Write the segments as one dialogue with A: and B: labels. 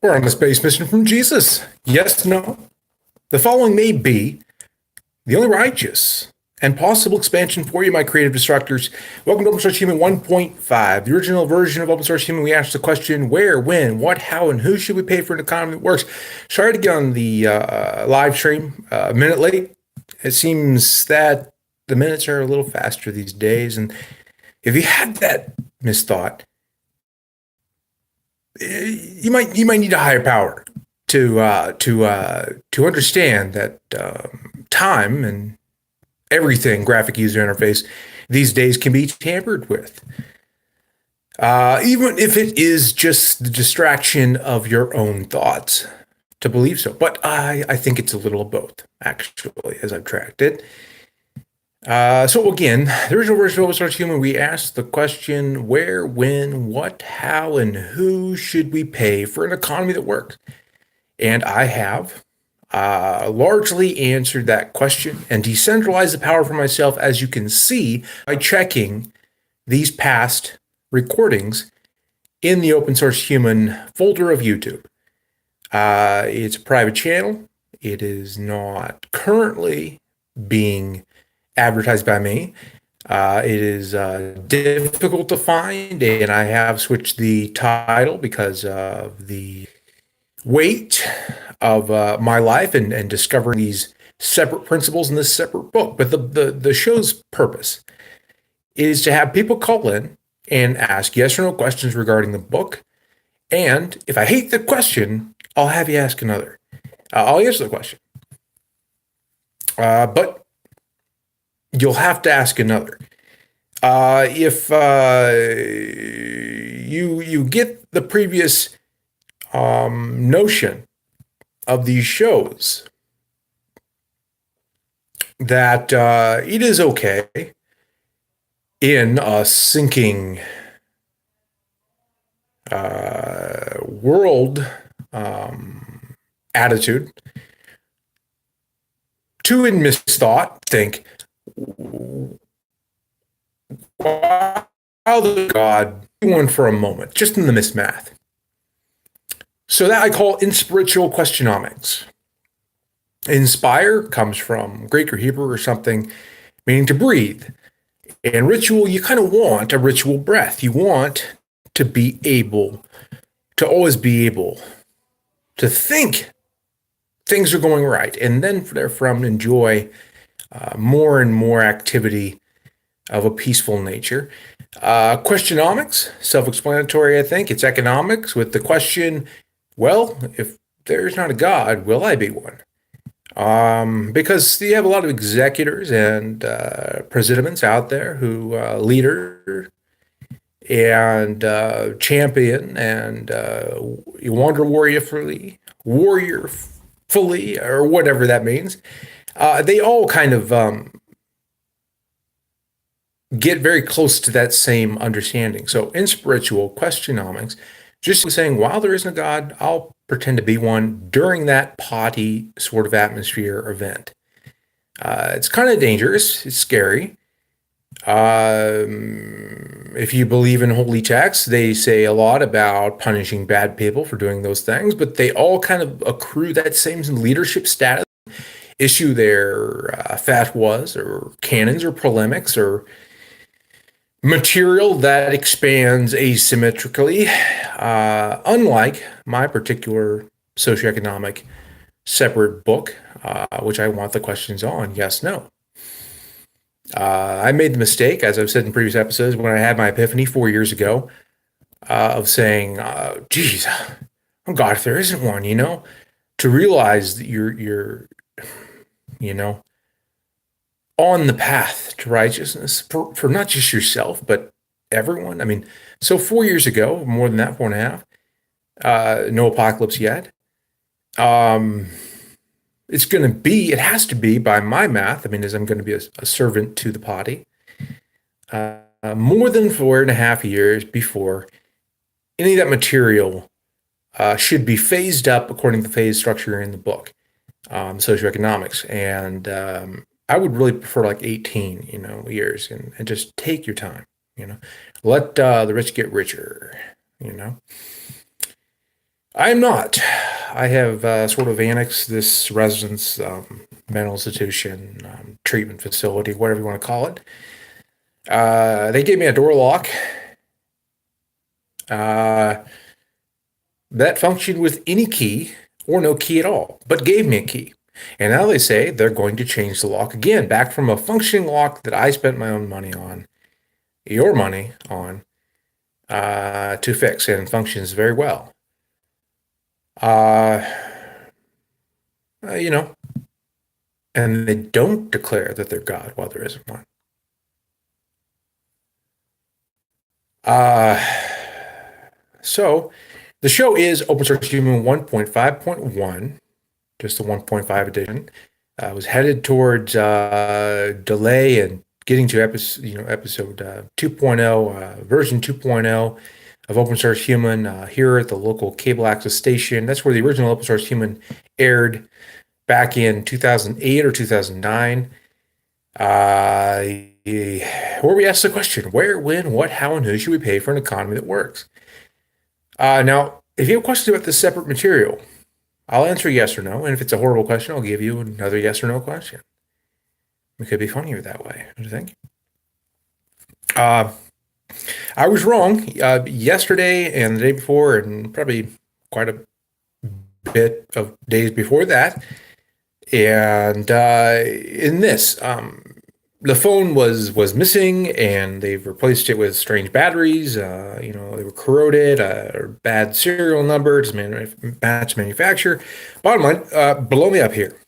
A: We're on a space mission from Jesus. Yes, no. The following may be the only righteous and possible expansion for you, my creative destructors. Welcome to Open Source Human 1.5, the original version of Open Source Human. We asked the question, where, when, what, how, and who should we pay for an economy that works? Sorry to get on the live stream a minute late. It seems that the minutes are a little faster these days. And if you had that misthought, you might need a higher power to understand that time and everything graphic user interface these days can be tampered with, even if it is just the distraction of your own thoughts to believe so. But I think it's a little of both, actually, as I've tracked it. So again, the original version of Open Source Human, we asked the question, where, when, what, how, and who should we pay for an economy that works? And I have largely answered that question and decentralized the power for myself, as you can see by checking these past recordings in the Open Source Human folder of YouTube. It's a private channel. It is not currently being advertised by me. It is difficult to find, and I have switched the title because of the weight of my life and discovering these separate principles in this separate book. But the show's purpose is to have people call in and ask yes or no questions regarding the book. And if I hate the question, I'll have you ask another. I'll answer the question. But you'll have to ask another. If you get the previous notion of these shows, that it is okay in a sinking world attitude to, in misthought, think, wow, the God, one for a moment, just in the mismath. So that I call inspiritual questionomics. Inspire comes from Greek or Hebrew or something, meaning to breathe. And ritual, you kind of want a ritual breath. You want to be able to always be able to think things are going right, and then therefrom enjoy more and more activity of a peaceful nature. Questionomics, self-explanatory, I think. It's economics with the question, well, if there's not a God, will I be one? Because you have a lot of executors and presidents out there who leader and champion and warriorfully, or whatever that means. They all kind of get very close to that same understanding. So in spiritual questionomics, just saying, while there isn't a God, I'll pretend to be one during that potty sort of atmosphere event. It's kind of dangerous. It's scary. If you believe in holy texts, they say a lot about punishing bad people for doing those things, but they all kind of accrue that same leadership status, issue their fatwas or canons or polemics or material that expands asymmetrically, unlike my particular socioeconomic separate book, which I want the questions on, yes, no. I made the mistake, as I've said in previous episodes, when I had my epiphany 4 years ago, of saying, geez, oh God, if there isn't one, to realize that you're on the path to righteousness for not just yourself, but everyone. I mean, so 4 years ago, more than that, 4.5, no apocalypse yet. It has to be, by my math, as I'm going to be a servant to the potty, more than 4.5 years before any of that material should be phased up according to the phase structure in the book, socioeconomics. And I would really prefer like 18, years, and just take your time, let the rich get richer, I'm not. I have sort of annexed this residence, mental institution, treatment facility, whatever you want to call it. They gave me a door lock uh, that functioned with any key or no key at all, but gave me a key. And now they say they're going to change the lock again, back from a functioning lock that I spent my own money on, your money on, to fix, and functions very well. Uh, you know, and they don't declare that they're God while there isn't one. Uh, so the show is Open Source Human 1.5.1, just the 1.5 edition. Was headed towards delay and getting to episode 2.0, version 2.0 of Open Source Human here at the local cable access station. That's where the original Open Source Human aired back in 2008 or 2009. Where we ask the question, where, when, what, how, and who should we pay for an economy that works? Now, if you have questions about this separate material, I'll answer yes or no. And if it's a horrible question, I'll give you another yes or no question. It could be funnier that way. What do you think? I was wrong yesterday and the day before, and probably quite a bit of days before that. And in this, the phone was missing, and they've replaced it with strange batteries. They were corroded, or bad serial numbers, match manufacturer. Bottom line, blow me up here.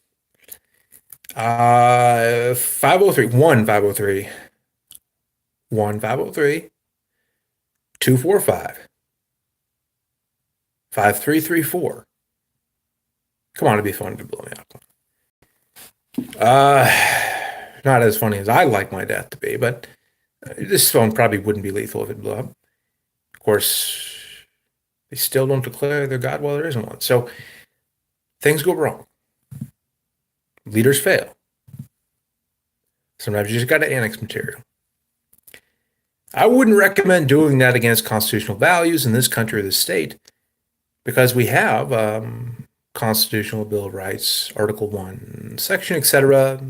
A: 503, 503, 503, 245, 5334. Come on, it'd be fun to blow me up. Not as funny as I like my death to be, but this phone probably wouldn't be lethal if it blew up. Of course, they still don't declare they're God while there isn't one. So things go wrong. Leaders fail. Sometimes you just got to annex material. I wouldn't recommend doing that against constitutional values in this country or this state, because we have Constitutional Bill of Rights, Article 1, Section, etc.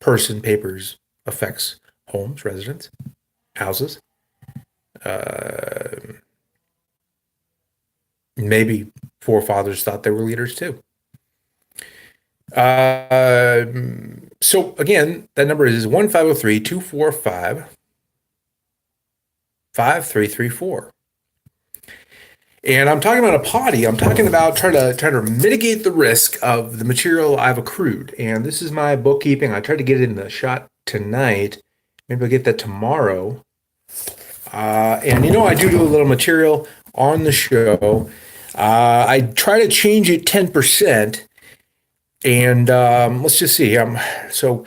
A: Person, papers, affects homes, residents, houses. Maybe forefathers thought they were leaders too. So again, that number is 1-503-245-5334. And I'm talking about a potty. I'm talking about trying to mitigate the risk of the material I've accrued. And this is my bookkeeping. I tried to get it in the shot tonight. Maybe I'll get that tomorrow. And I do a little material on the show. I try to change it 10%. And let's just see. So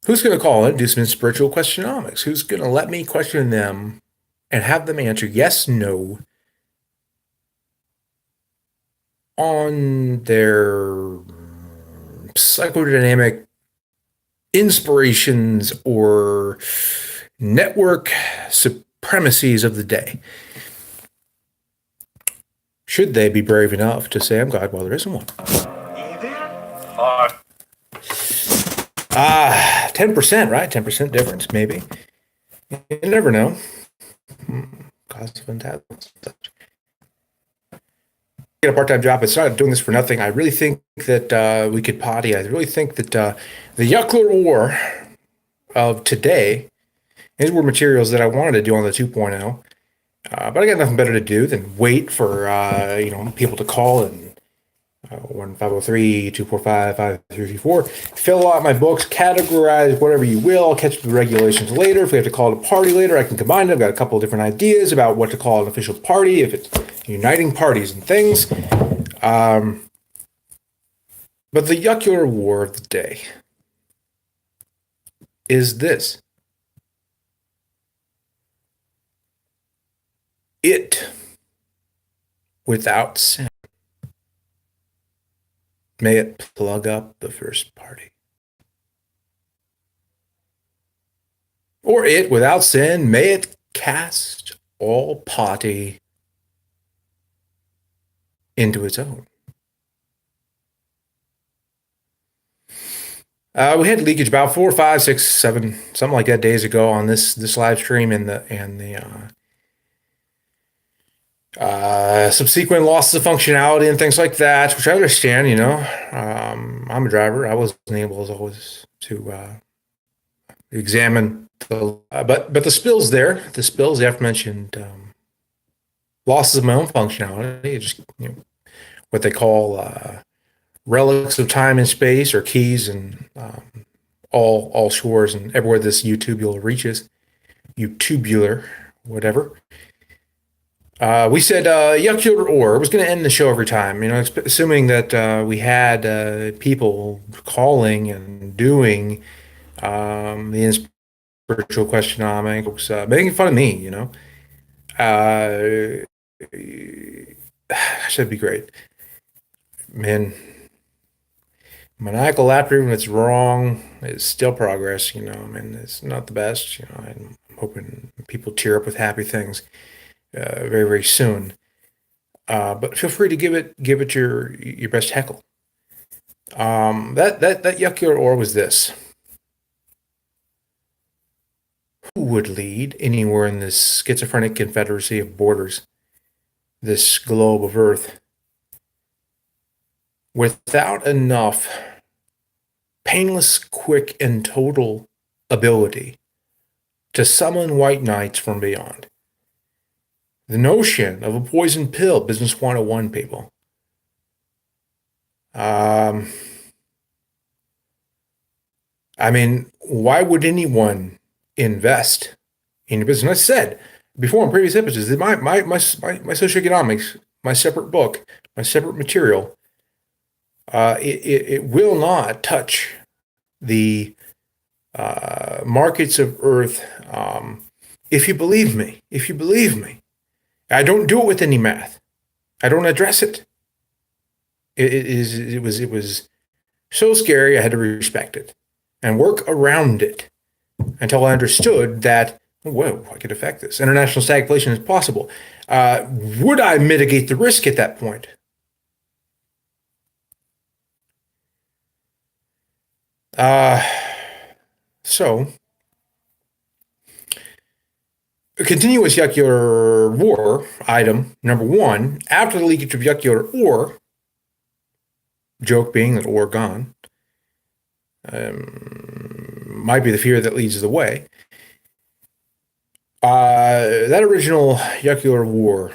A: who's going to call in and do some spiritual questionomics? Who's going to let me question them and have them answer yes, no, on their psychodynamic inspirations or network supremacies of the day? Should they be brave enough to say I'm God while there isn't one? 10%, right? 10% difference, maybe. You never know. Cost of entitlement. Get a part-time job. It's not doing this for nothing. I really think that we could potty. I really think that the Yuckler War of today, these were materials that I wanted to do on the 2.0, but I got nothing better to do than wait for people to call and 1-503-245-5334. Fill out my books, categorize whatever you will. I'll catch the regulations later. If we have to call it a party later, I can combine them. I've got a couple of different ideas about what to call an official party, if it's uniting parties and things. But the Yuckler War of the day is this. It, without sin, may it plug up the first party. Or it, without sin, may it cast all potty into its own. We had leakage about 4, 5, 6, 7, something like that days ago on this live stream, and the subsequent losses of functionality and things like that, which I understand. I'm a driver. I wasn't able as always to examine but the spills there, the aforementioned losses of my own functionality, just what they call relics of time and space, or keys, and all shores and everywhere this YouTubular reaches, YouTubular, whatever. We said Yuck Ore was going to end the show every time, assuming that we had people calling and doing the spiritual questionomics, making fun of me, should be great. Man, maniacal laughter, when it's wrong, is still progress, it's not the best, I'm hoping people tear up with happy things very, very soon. But feel free to give it your best heckle. That Yuck Ore was this. Who would lead anywhere in this schizophrenic confederacy of borders, this globe of Earth, without enough painless, quick, and total ability to summon white knights from beyond? The notion of a poison pill, Business 101, people. I mean, why would anyone invest in your business? I said before in previous episodes that my socioeconomics, my separate book, my separate material, it will not touch the markets of Earth. If you believe me, I don't do it with any math. I don't address it. It was so scary. I had to respect it and work around it until I understood that, whoa, I could affect this. International stagflation is possible. Would I mitigate the risk at that point? So, a continuous Yuck Ore item, number one, after the leakage of Yuck Ore, joke being that ore gone, might be the fear that leads the way. That original Yuck Ore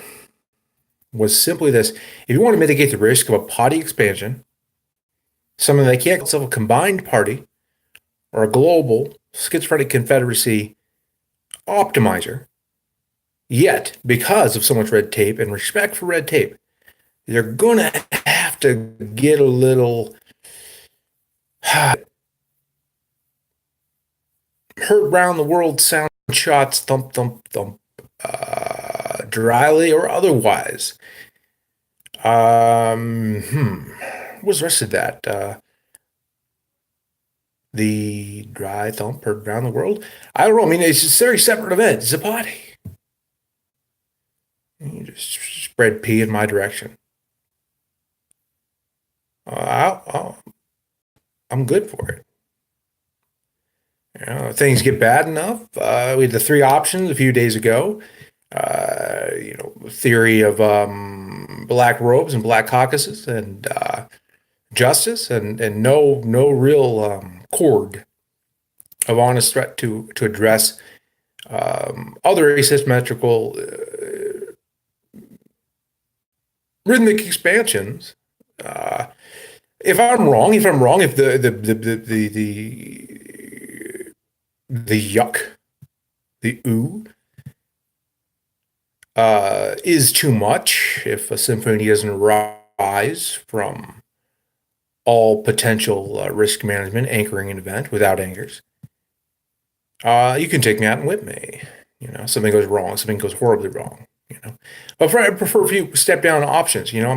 A: was simply this. If you want to mitigate the risk of a party expansion, something that can't call itself a combined party or a global schizophrenic confederacy optimizer, yet because of so much red tape and respect for red tape, you're going to have to get a little heard round the world sound shots, thump, thump, thump, dryly or otherwise. What was the rest of that? The dry thump heard around the world? I don't know. I mean, it's a very separate event. It's a party. You just spread pee in my direction. I'm good for it. Things get bad enough. We had the three options a few days ago. Theory of black robes and black caucuses and justice and no real chord of honest threat to address other asymmetrical rhythmic expansions. If I'm wrong, if the yuck, the ooh, is too much, if a symphony doesn't rise from all potential risk management, anchoring an event without anchors, you can take me out and whip me. Something goes wrong, something goes horribly wrong. But I prefer a few step down options. They're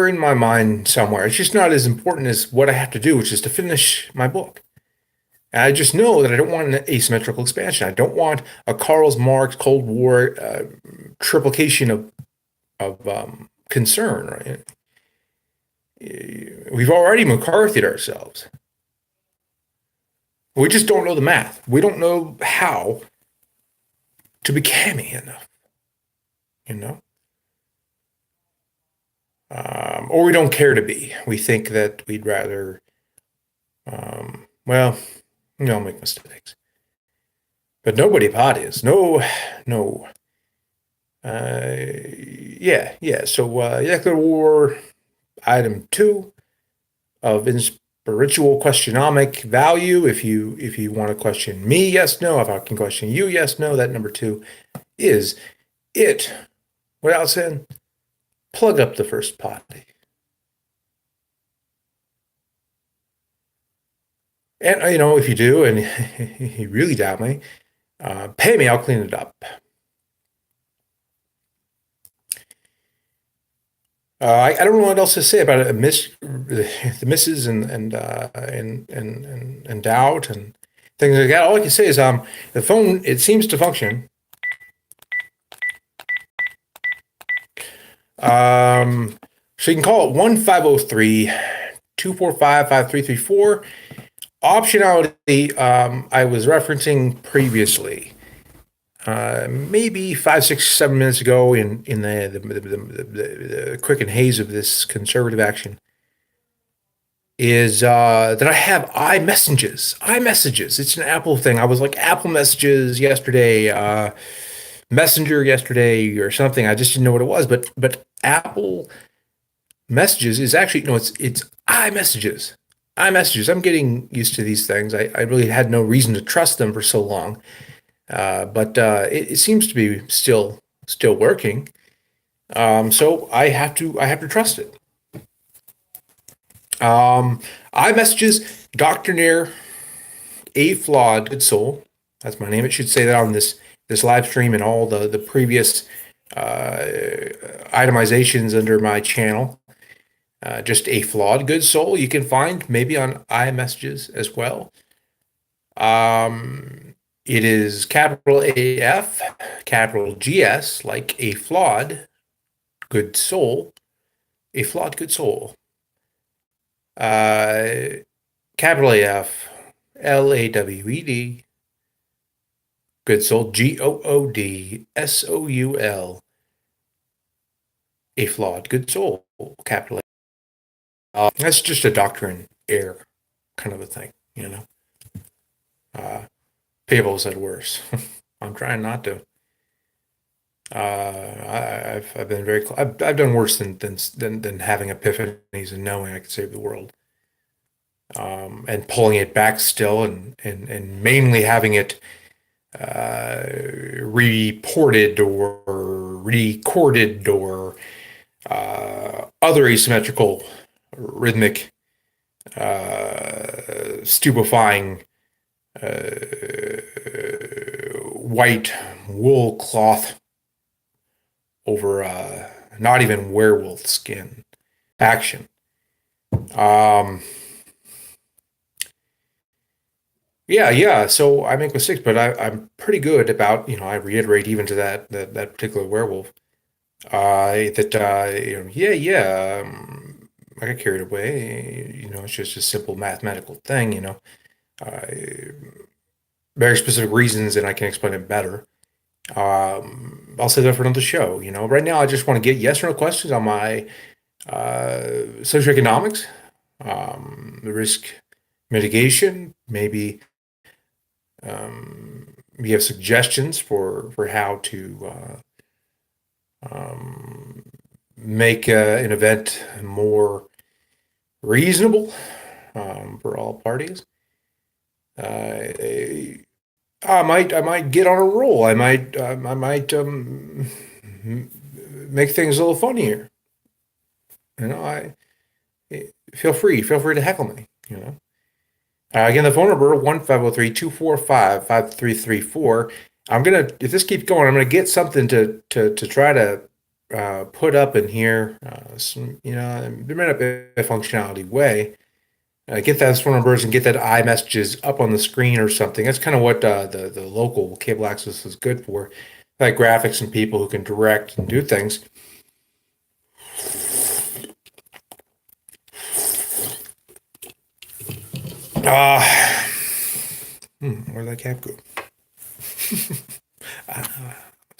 A: in my mind somewhere. It's just not as important as what I have to do, which is to finish my book. And I just know that I don't want an asymmetrical expansion. I don't want a Karl Marx Cold War triplication of concern, right? We've already McCarthy'd ourselves. We just don't know the math. We don't know how to be cammy enough, you know? Or we don't care to be. We think that we'd rather, well, make mistakes. But nobody pot is. No, no. Yeah. So, Electoral War, item two of spiritual questionomic value. If you want to question me, yes, no. If I can question you, yes, no. That number two is it. Without saying, plug up the first pot. And if you do, and you really doubt me, pay me. I'll clean it up. I don't know what else to say about it. The misses and doubt and things like that. All I can say is the phone, it seems to function. So you can call it 1-503-245-5334. Optionality, I was referencing previously. Maybe 5, 6, 7 minutes ago in the quick and haze of this conservative action is that I have iMessages. iMessages. It's an Apple thing. I was like Apple Messages yesterday, Messenger yesterday, or something. I just didn't know what it was. But Apple Messages is actually no. It's iMessages. iMessages. I'm getting used to these things. I really had no reason to trust them for so long. But it seems to be still working. So I have to trust it. iMessages, Dr. Nair, a flawed good soul. That's my name. It should say that on this live stream and all the previous itemizations under my channel. Just a flawed good soul. You can find maybe on iMessages as well. It is capital AF, capital GS, like a flawed good soul. A flawed good soul. Capital AF, LAWED, good soul, GOODSOUL. A flawed good soul, capital A. That's just a doctrine error kind of a thing, People said worse. I'm trying not to. I've been I've done worse than having epiphanies and knowing I could save the world, and pulling it back still, and mainly having it reported or recorded or other asymmetrical, rhythmic, stupefying white wool cloth over not even werewolf skin action. Yeah. So I make mistakes, but I'm pretty good about, I reiterate even to that particular werewolf, that yeah. I got carried away. It's just a simple mathematical thing. Very specific reasons, and I can explain it better. I'll say that for another show. Right now I just want to get yes or no questions on my socioeconomics, the risk mitigation. Maybe you have suggestions for how to make an event more reasonable for all parties. I might get on a roll. I might make things a little funnier. I feel free to heckle me. Again, the phone number 1-503-245-5334. If this keeps going, I'm gonna get something to try to put up in here. There might not be a functionality way. Get that phone numbers and get that iMessages up on the screen or something. That's kind of what the local cable access is good for, like graphics and people who can direct and do things. Uh, where'd that cap go? I've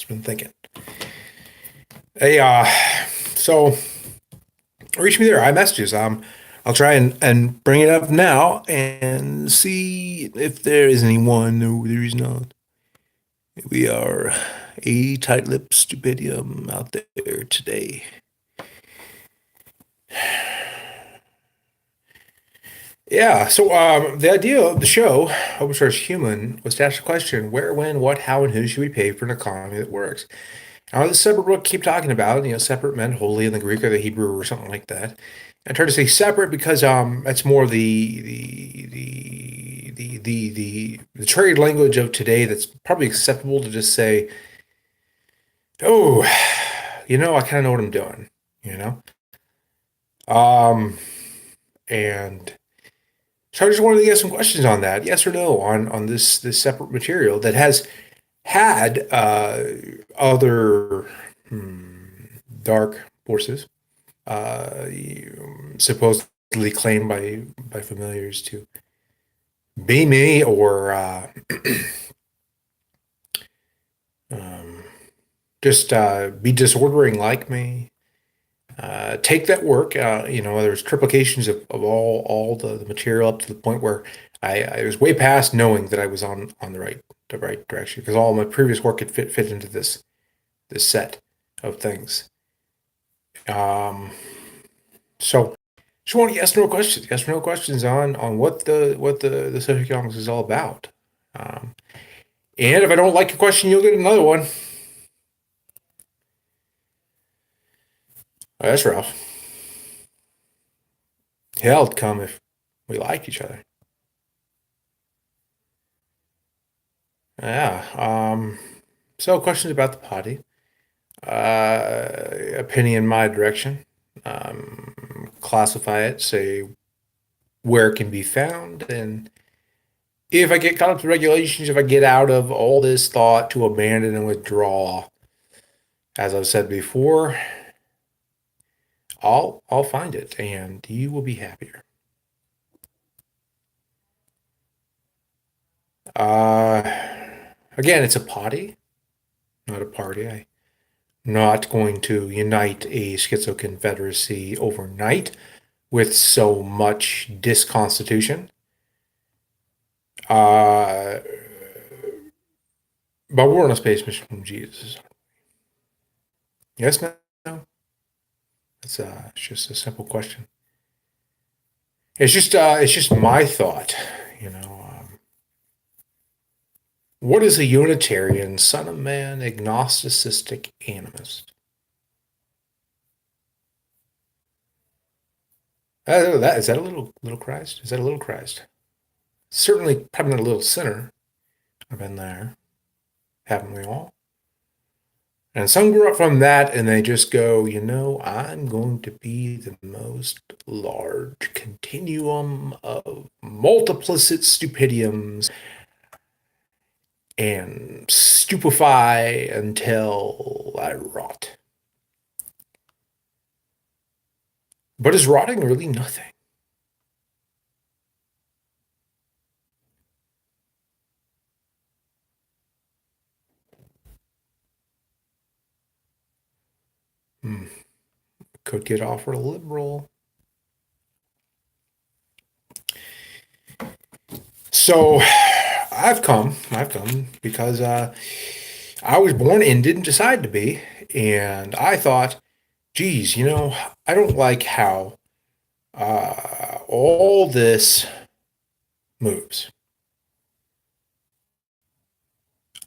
A: been thinking. Hey, so reach me there. iMessages. I'll try and bring it up now and see if there is anyone. No, there is not. We are a tight-lipped stupidium out there today. Yeah, so the idea of the show, Open Source Human, was to ask the question, where, when, what, how, and who should we pay for an economy that works? Now, this separate book keep talking about, separate meant holy in the Greek or the Hebrew or something like that. I try to say separate because that's more the trade language of today that's probably acceptable to just say, oh, I kind of know what I'm doing, you know? Um, and so I just wanted to get some questions on that, yes or no, on this separate material that has had other dark forces, supposedly claimed by familiars to be me or um, just be disordering like me. Take that work, there's triplications of all the material up to the point where I was way past knowing that I was on the right direction because all my previous work had fit into this set of things. Um, so just want yes or no questions on what the socioeconomics is all about. Um, and if I don't like your question, you'll get another one. Oh, that's rough. Hell, it'd come if we like each other. Yeah. So questions about the potty. Opinion my direction. Classify it, say where it can be found, and if I get caught up to regulations, if I get out of all this thought to abandon and withdraw, as I've said before, I'll find it and you will be happier. Uh, Again, it's a potty, not a party. I'm not going to unite a schizo confederacy overnight with so much disconstitution. Uh, but we're on a space mission from Jesus. Yes, no? It's just a simple question. It's just my thought, you know. What is a Unitarian, son of man, agnosticistic animist? Is that a little Christ? Is that a little Christ? Certainly, probably not a little sinner. I've been there, haven't we all? And some grew up from that and they just go, I'm going to be the most large continuum of multiplicit stupidiums and stupefy until I rot. But is rotting really nothing? Hmm. Could get offered a liberal. So I've come because I was born and didn't decide to be. And I thought, geez, I don't like how all this moves.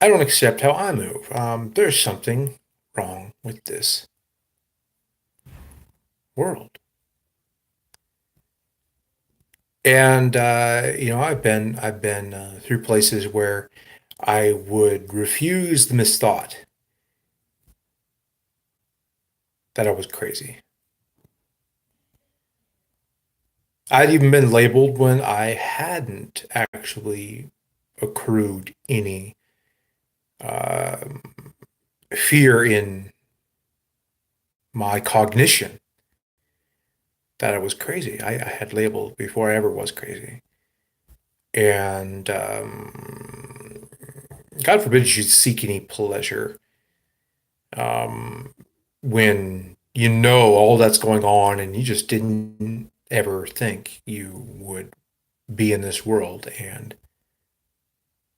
A: I don't accept how I move. There's something wrong with this world. And I've been through places where I would refuse the misthought that I was crazy. I'd even been labeled when I hadn't actually accrued any um, fear in my cognition that I was crazy. I had labeled before I ever was crazy. And God forbid you should seek any pleasure um, when you know all that's going on and you just didn't ever think you would be in this world and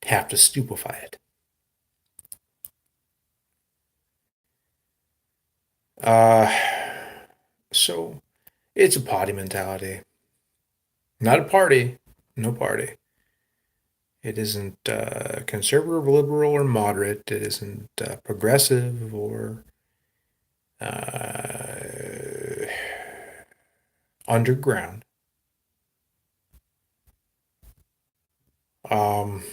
A: have to stupefy it. Uh, so it's a potty mentality, not a party, no party. It isn't conservative, liberal, or moderate. It isn't progressive or uh, underground. Um,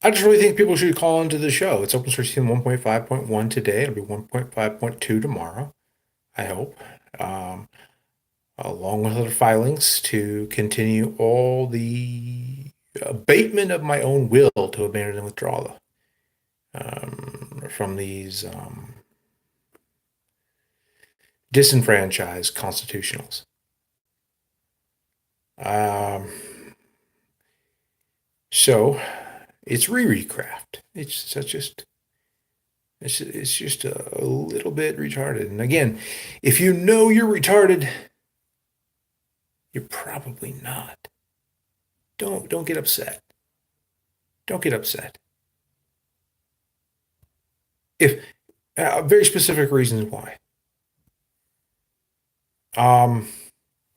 A: I just really think people should call into the show. It's open source season 1.5.1 today. It'll be 1.5.2 tomorrow, I hope. Um, Along with other filings to continue all the abatement of my own will to abandon and withdraw from these disenfranchised constitutionals. Um, so it's Riri craft. It's just a little bit retarded. And again, if you know you're retarded, you're probably not. Don't get upset. Don't get upset. If very specific reasons why. Um,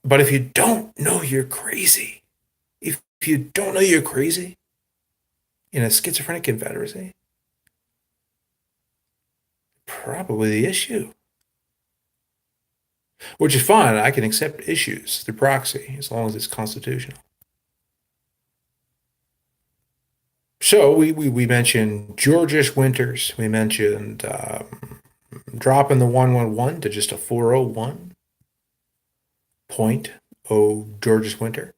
A: but if you don't know you're crazy, if you don't know you're crazy in a schizophrenic confederacy, probably the issue. Which is fine. I can accept issues through proxy as long as it's constitutional. So we mentioned Georges Winters. We mentioned dropping the 111 to just a 401. Point oh Georges Winter.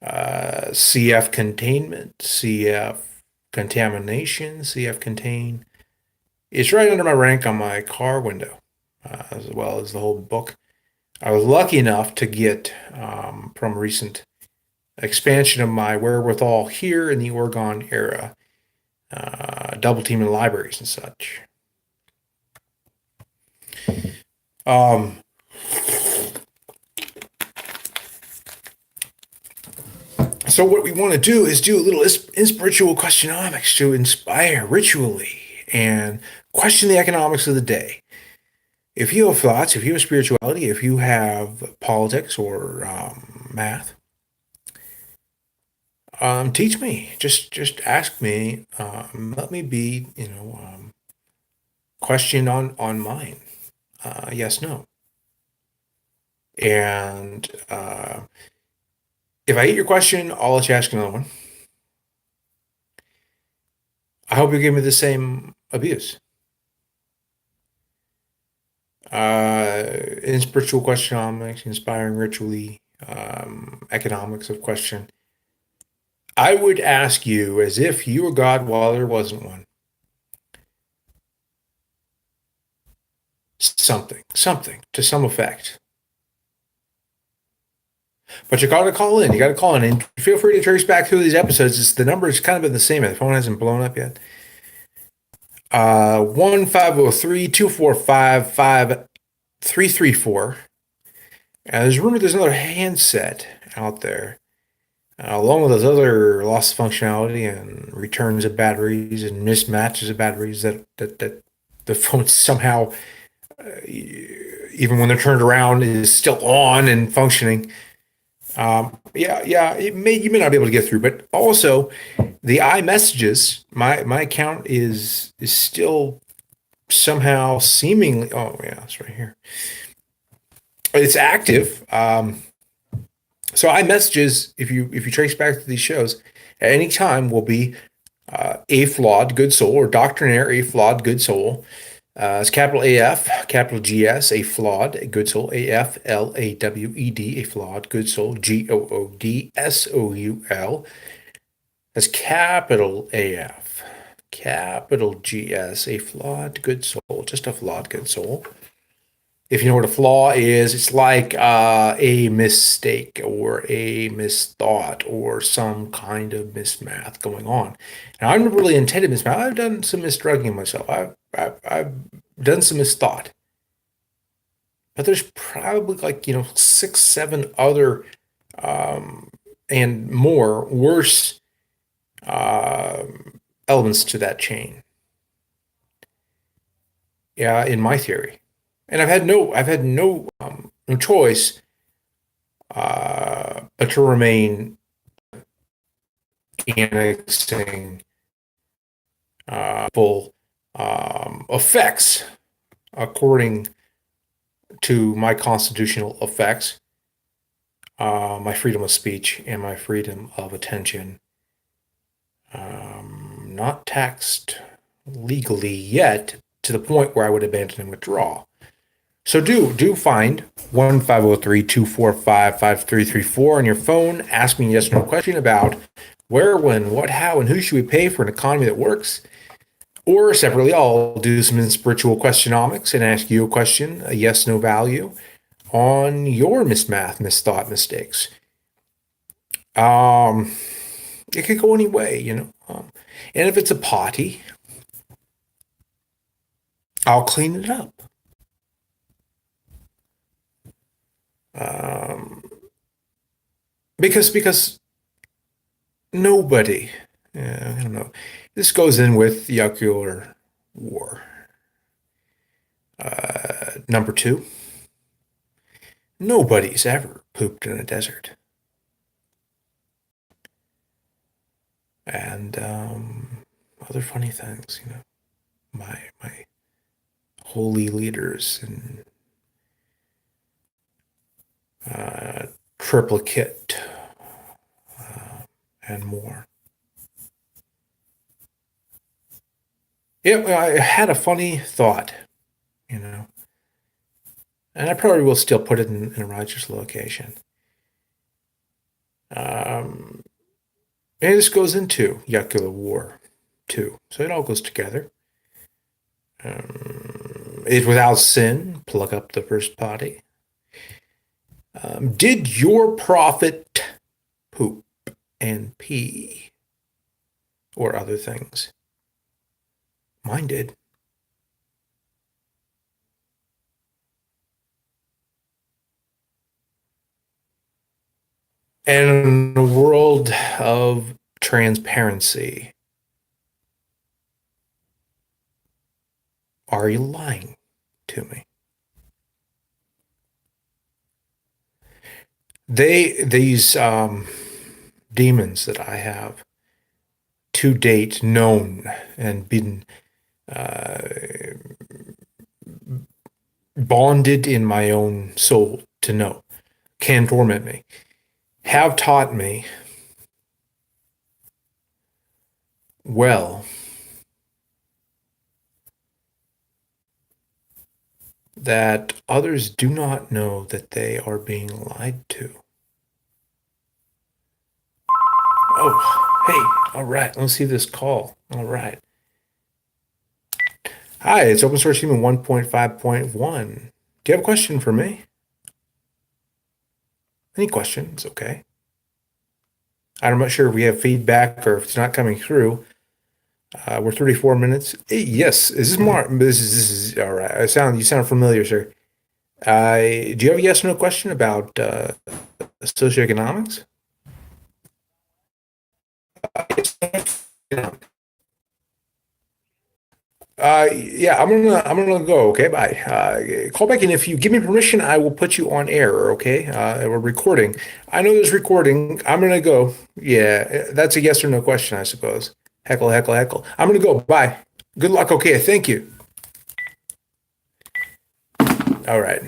A: CF containment, CF contamination, CF contain. It's right under my rank on my car window, as well as the whole book. I was lucky enough to get from recent expansion of my wherewithal here in the Oregon era, double teaming libraries and such. Um, so what we want to do is do a little spiritual questionomics to inspire ritually and question the economics of the day. If you have thoughts, if you have spirituality, if you have politics or math, teach me. Just ask me. Let me be, questioned on mine. Yes, no. And if I hate your question, I'll let you ask another one. I hope you give me the same abuse. In spiritual questionomics, inspiring ritually, economics of question. I would ask you as if you were God while there wasn't one. Something to some effect. But you got to call in. You got to call in, and feel free to trace back through these episodes. The number is kind of been the same. The phone hasn't blown up yet. 1-503-245-5334. And there's a rumor there's another handset out there, along with those other loss of functionality and returns of batteries and mismatches of batteries that the phone somehow, even when they're turned around, is still on and functioning. Yeah, you may not be able to get through, but also the iMessages, my account is still somehow seemingly. Oh yeah, it's right here. It's active. So iMessages, if you trace back to these shows, at any time will be a flawed good soul or doctrinaire a flawed good soul. It's capital AF, capital GS, a flawed, a good soul, AFLAWED, a flawed, good soul, GOODSOUL. That's capital AF, capital GS, a flawed, good soul, just a flawed, good soul. If you know what a flaw is, it's like a mistake or a misthought or some kind of mismath going on. And I've never really intended mismath. I've done some misdrugging myself. I've done some misthought. But there's probably like, 6, 7 other um, and more worse elements to that chain. Yeah, in my theory. And no choice but to remain annexing full effects according to my constitutional effects, my freedom of speech and my freedom of attention, not taxed legally yet to the point where I would abandon and withdraw. So do find 1-503-245-5334 on your phone. Ask me a yes or no question about where, when, what, how, and who should we pay for an economy that works. Or separately, I'll do some spiritual questionomics and ask you a question, a yes, no value, on your mismath, misthought, mistakes. Um, it could go any way, and if it's a potty, I'll clean it up. Um, because nobody, I don't know, this goes in with Yakular War. Number two, nobody's ever pooped in a desert. And other funny things, my holy leaders and triplicate and more. Yeah, I had a funny thought, you know, and I probably will still put it in a righteous location. Um, and this goes into Yakula War too, so it all goes together. It without sin, plug up the first body. Did your prophet poop and pee or other things? Mine did. And in a world of transparency, are you lying to me? These demons that I have to date known and been uh, bonded in my own soul to know can torment me, have taught me well that others do not know that they are being lied to. Oh, hey, all right, let's see this call. All right. Hi, it's Open Source Human 1.5.1. Do you have a question for me? Any questions? Okay. I'm not sure if we have feedback or if it's not coming through. We're 34 minutes. Hey, yes, is this Mark? This is all right. You sound familiar, sir. Do you have a yes or no question about socioeconomics? Yeah. Yeah, I'm gonna go. Okay, bye. Call back, and if you give me permission, I will put you on air. Okay, we're recording. I know there's recording. I'm gonna go. Yeah, that's a yes or no question, I suppose. Heckle, heckle, heckle. I'm gonna go. Bye. Good luck. Okay, thank you. All right.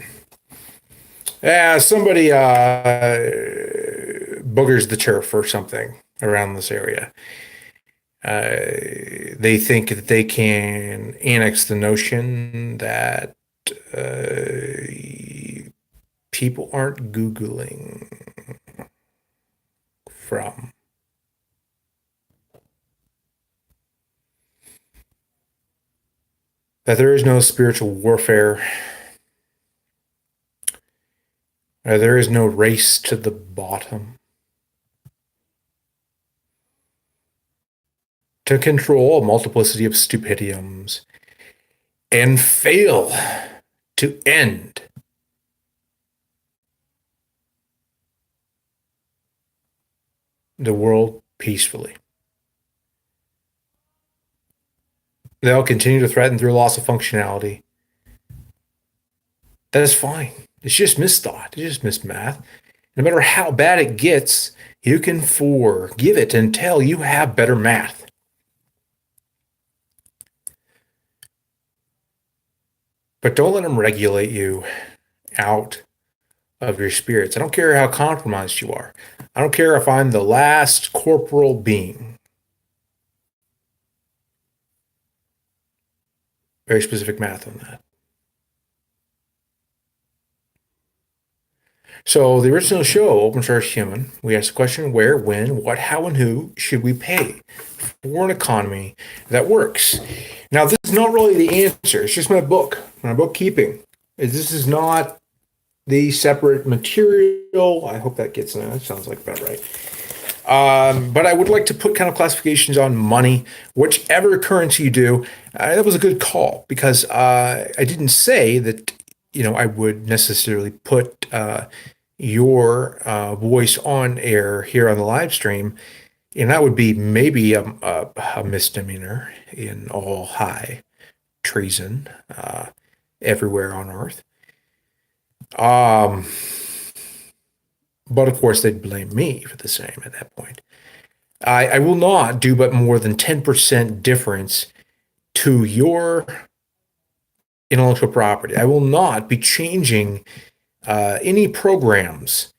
A: Yeah, somebody boogers the turf or something around this area. They think that they can annex the notion that people aren't Googling from. That there is no spiritual warfare There is no race to the bottom. To control a multiplicity of stupidiums and fail to end the world peacefully. They'll continue to threaten through loss of functionality. That is fine. It's just misthought. It's just mismath. No matter how bad it gets, you can forgive it until you have better math. But don't let them regulate you out of your spirits. I don't care how compromised you are. I don't care if I'm the last corporal being. Very specific math on that. So the original show, Open Source Human, we asked the question, where, when, what, how, and who should we pay for an economy that works? Now, this is not really the answer. It's just my bookkeeping. This is not the separate material. I hope that gets in. That sounds like about right. But I would like to put kind of classifications on money, whichever currency you do. That was a good call because I didn't say that, I would necessarily put your voice on air here on the live stream, and that would be maybe a misdemeanor in all high treason everywhere on earth. But of course, they'd blame me for the same at that point. I will not do but more than 10% difference to your intellectual property. I will not be changing any programs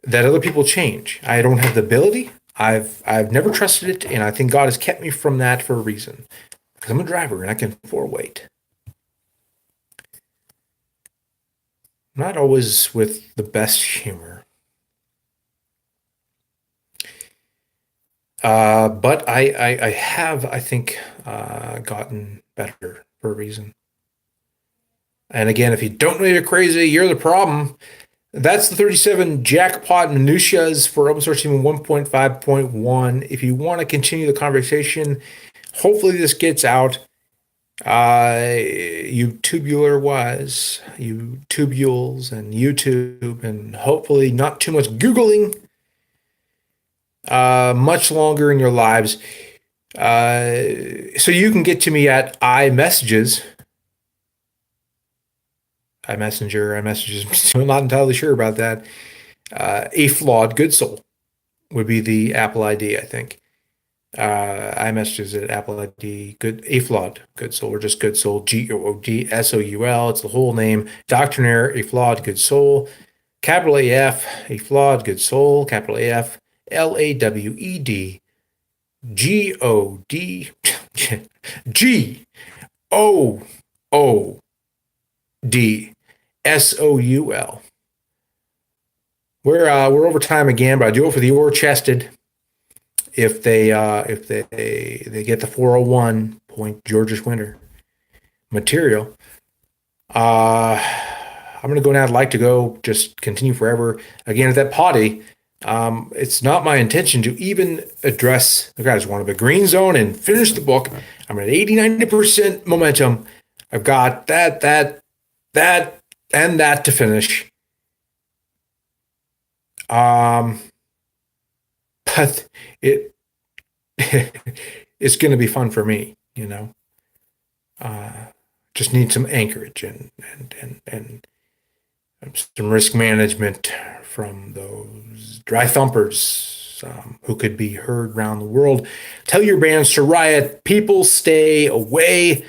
A: that other people change. I don't have the ability. I've never trusted it, and I think God has kept me from that for a reason. Because I'm a driver and I can wait. Not always with the best humor. But I have, I think, gotten better for a reason. And again, if you don't know you're crazy, you're the problem. That's the 37 jackpot minutiae for Open Source Human 1.5.1. If you want to continue the conversation, hopefully this gets out. You tubules and YouTube, and hopefully not too much Googling much longer in your lives. So you can get to me at iMessages. iMessages. I'm not entirely sure about that. A Flawed Good Soul would be the Apple ID, I think. iMessages at Apple ID, A Flawed Good Soul, or just Good Soul, GOODSOUL. It's the whole name. Doctrinaire, A Flawed Good Soul. Capital AF, A Flawed Good Soul. Capital AF, LAWED, GOD, GOODSOUL. We're over time again, but I do it for the ore-chested. If they get the 401 point George's Winter material, I'm gonna go now. I'd like to go just continue forever again at that potty. It's not my intention to even address the guys want to be green zone and finish the book. I'm at 80-90% momentum. I've got that, and that to finish. But it's going to be fun for me, just need some anchorage and some risk management from those dry thumpers who could be heard around the world. Tell your bands to riot. People, stay away.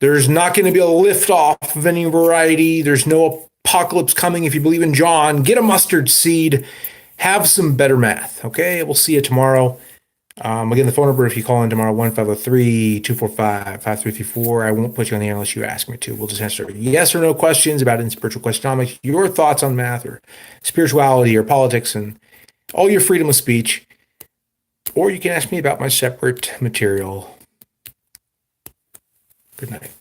A: There's not going to be a lift off of any variety. There's no apocalypse coming if you believe in John. Get a mustard seed. Have some better math, okay? We'll see you tomorrow. Again, the phone number, if you call in tomorrow, 1-503-245-5334. I won't put you on the air unless you ask me to. We'll just answer yes or no questions about spiritual questionomics, your thoughts on math or spirituality or politics, and all your freedom of speech. Or you can ask me about my separate material. Good night.